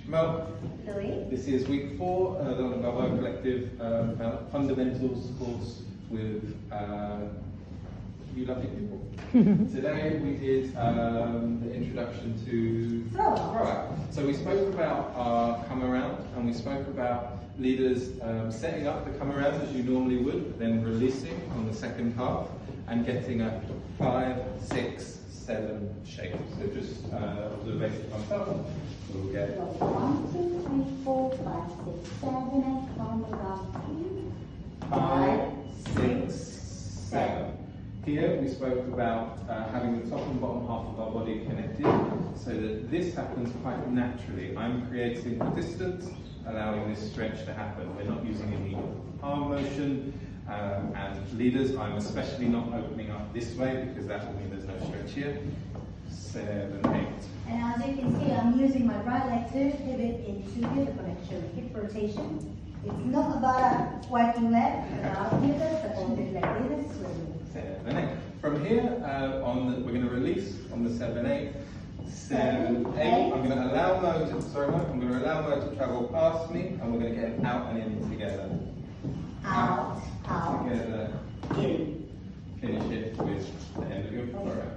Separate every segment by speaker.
Speaker 1: Mel,
Speaker 2: Louis.
Speaker 1: this is week 4 of the Bravo Collective Fundamentals course with you lovely people. Today we did the introduction to throw-out. So we spoke about our come around, and we spoke about leaders setting up the come around as you normally would, then releasing on the second half and getting a 5, 6, 7 shape. So just observation of myself. We'll get
Speaker 2: 1, 2, 3, 4, 5, 6, 7, 8, come around.
Speaker 1: 5, 6, 7. Here we spoke about having the top and bottom half of our body connected so that this happens quite naturally. I'm creating the distance, allowing this stretch to happen. We're not using any arm motion, and leaders, I'm especially not opening up this way because that will mean there's no stretch here. 7, 8.
Speaker 2: And as you can see, I'm using my right leg to pivot into hip connection, hip rotation. It's not about a working leg, it's about pivot, supported leg, this slowly.
Speaker 1: 7, 8. From here on, we're going to release on the 7, 8. 7, 8. I'm going to allow Mo to, I'm going to allow Mo to travel past me, and we're going to get out and in together.
Speaker 2: Out,
Speaker 1: Together.
Speaker 2: in.
Speaker 1: Finish it with the end of your come around.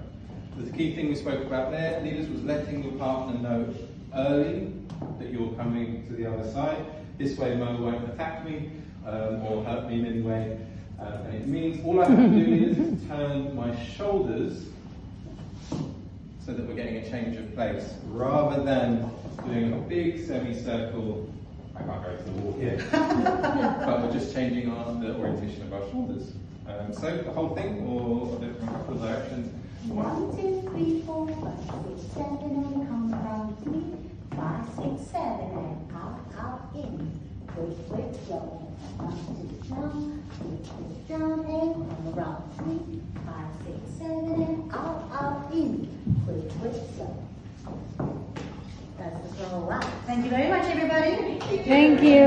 Speaker 1: The key thing we spoke about there, leaders, was letting your partner know early that you're coming to the other side. This way Mo won't attack me or hurt me in any way. And it means all I have to do is turn my shoulders so that we're getting a change of place, rather than doing a big semicircle. I can't go to the wall here, but we're just changing the orientation of our shoulders. So the whole thing, or a different couple of directions.
Speaker 2: 1, 2, 3, 4, 5, 6, 7, 8, come around to me. 5, 6, 7, 8, out, in. Quick, slow. 1, 2, down, quick, down, and come around to me. 5, 6, 7, 8, out, in. Quick, slow. That's the throw out. Thank you very much, everybody.
Speaker 3: Thank you.